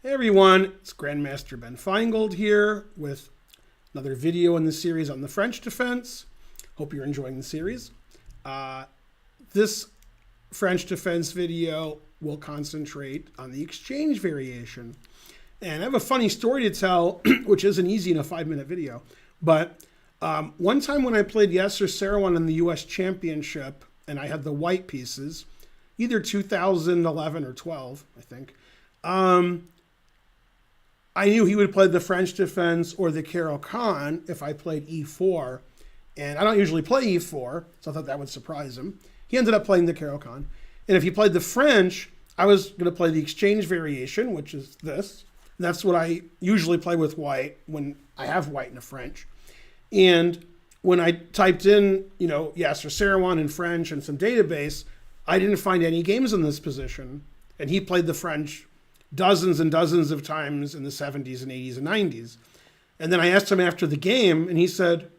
Hey everyone, it's Grandmaster Ben Feingold here with another video in the series on the French defense. Hope you're enjoying the series. This French defense video will concentrate on the exchange variation. And I have a funny story to tell, which isn't easy in a 5-minute video. But one time when I played Yes or Sarawon in the US Championship, and I had the white pieces, either 2011 or 12, I think, I knew he would play the French defense or the Caro-Kann if I played e4. And I don't usually play e4, so I thought that would surprise him. He ended up playing the Caro-Kann. And if he played the French, I was going to play the exchange variation, which is this. And that's what I usually play with white when I have white in a French. And when I typed in, Yes or Sarawon in French and some database, I didn't find any games in this position. And he played the French dozens and dozens of times in the 70s and 80s and 90s. And then I asked him after the game, and he said,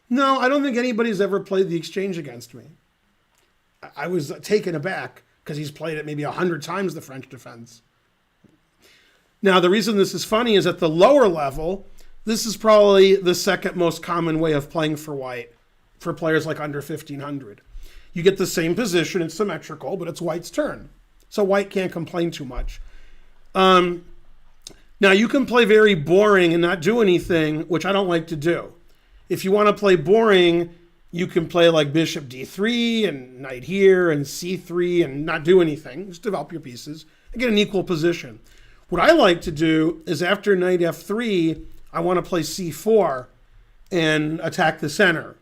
no, I don't think anybody's ever played the exchange against me. I was taken aback because he's played it maybe 100 times, the French defense. Now, the reason this is funny is at the lower level, this is probably the second most common way of playing for white for players like under 1500. You get the same position, it's symmetrical, but it's white's turn. So white can't complain too much. Now you can play very boring and not do anything, which I don't like to do. If you want to play boring, you can play like bishop d3 and knight here and c3 and not do anything. Just develop your pieces and get an equal position. What I like to do is after knight f3, I want to play c4 and attack the center.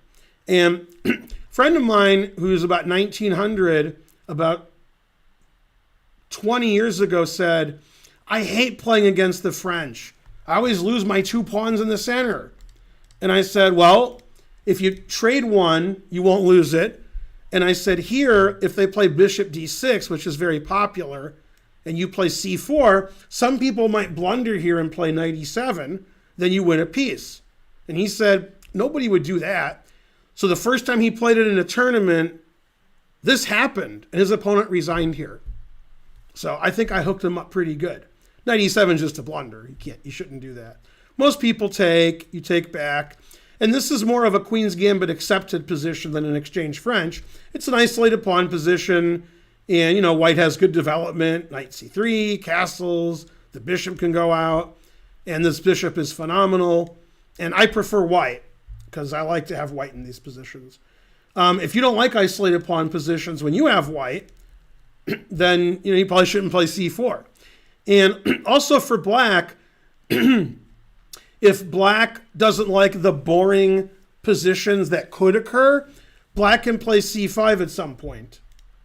And a friend of mine who's about 1900, about 20 years ago said, I hate playing against the French. I always lose my 2 pawns in the center. And I said, well, if you trade one, you won't lose it. And I said, here, if they play bishop d6, which is very popular, and you play c4, some people might blunder here and play knight e7, then you win a piece. And he said, nobody would do that. So the first time he played it in a tournament, this happened, and his opponent resigned here. So I think I hooked him up pretty good. Knight e7 is just a blunder. You shouldn't do that. Most people you take back. And this is more of a Queen's Gambit accepted position than an exchange French. It's an isolated pawn position. And, white has good development. Knight c3, castles, the bishop can go out. And this bishop is phenomenal. And I prefer white because I like to have white in these positions. If you don't like isolated pawn positions when you have white, then you probably shouldn't play c4. And also for black, if black doesn't like the boring positions that could occur, black can play c5 at some point.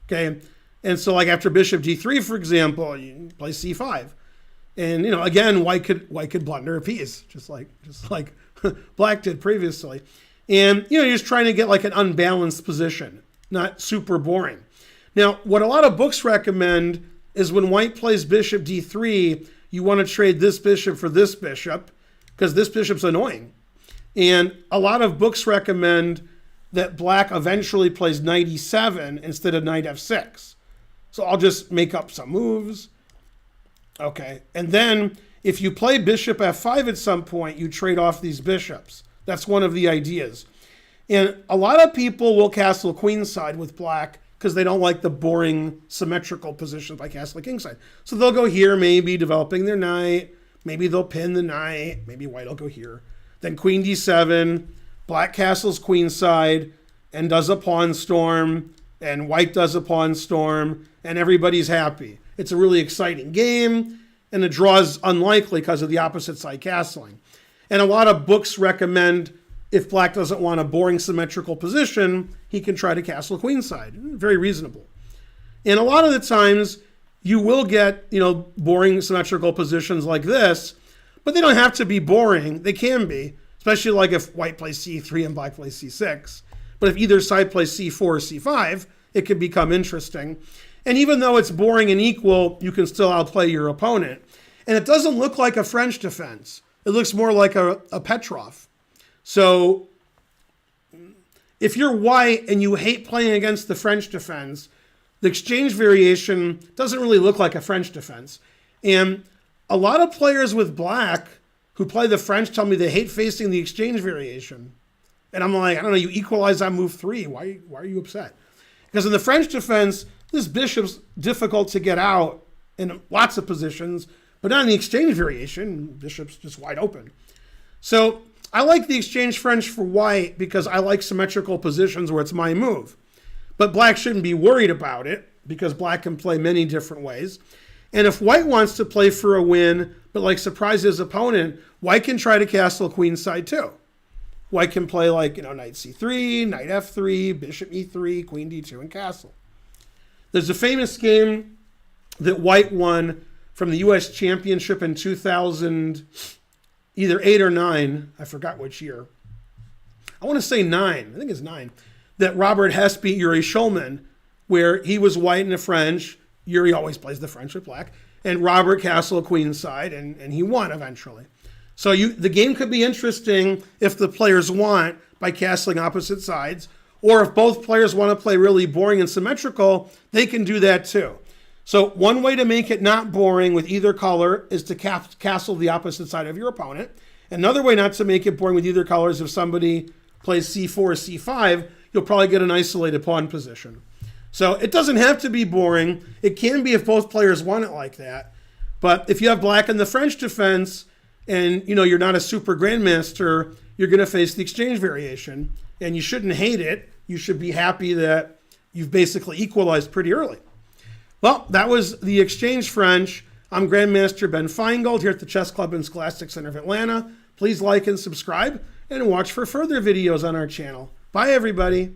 Okay, and so like after bishop d3, for example, you play c5, and again white could blunder a piece just like black did previously, and you're just trying to get like an unbalanced position, not super boring. Now, what a lot of books recommend is when white plays bishop d3, you want to trade this bishop for this bishop because this bishop's annoying. And a lot of books recommend that black eventually plays knight e7 instead of knight f6. So I'll just make up some moves. Okay, and then if you play bishop f5 at some point, you trade off these bishops. That's one of the ideas. And a lot of people will castle queenside with black because they don't like the boring symmetrical positions by castling kingside. So they'll go here, maybe developing their knight. Maybe they'll pin the knight. Maybe white will go here. Then queen d7, black castles queenside and does a pawn storm, and white does a pawn storm, and everybody's happy. It's a really exciting game, and the draw is unlikely because of the opposite side castling. And a lot of books recommend if black doesn't want a boring symmetrical position, he can try to castle queenside. Very reasonable. And a lot of the times you will get, boring symmetrical positions like this, but they don't have to be boring. They can be, especially like if white plays c3 and black plays c6. But if either side plays c4 or c5, it can become interesting. And even though it's boring and equal, you can still outplay your opponent. And it doesn't look like a French defense. It looks more like a Petrov. So if you're white and you hate playing against the French defense, the exchange variation doesn't really look like a French defense. And a lot of players with black who play the French tell me they hate facing the exchange variation. And I'm like, I don't know, you equalize on move 3. Why are you upset? Because in the French defense, this bishop's difficult to get out in lots of positions, but not in the exchange variation, bishop's just wide open. So I like the exchange French for white because I like symmetrical positions where it's my move. But black shouldn't be worried about it because black can play many different ways. And if white wants to play for a win, but like surprise his opponent, white can try to castle queenside too. White can play like, knight c3, knight f3, bishop e3, queen d2, and castle. There's a famous game that white won from the U.S. Championship in 2000, either 8 or 9. I forgot which year. I want to say 9. I think it's 9. That Robert Hess beat Yuri Shulman, where he was white in the French. Yuri always plays the French with black. And Robert castled queenside, and he won eventually. So the game could be interesting if the players want by castling opposite sides, or if both players want to play really boring and symmetrical, they can do that too. So one way to make it not boring with either color is to castle the opposite side of your opponent. Another way not to make it boring with either color is if somebody plays c4 or c5, you'll probably get an isolated pawn position. So it doesn't have to be boring. It can be if both players want it like that. But if you have black in the French defense, and you're not a super grandmaster, you're going to face the exchange variation, and you shouldn't hate it. You should be happy that you've basically equalized pretty early. Well, that was the exchange French. I'm Grandmaster Ben Feingold here at the Chess Club and Scholastic Center of Atlanta. Please like and subscribe, and watch for further videos on our channel. Bye, everybody.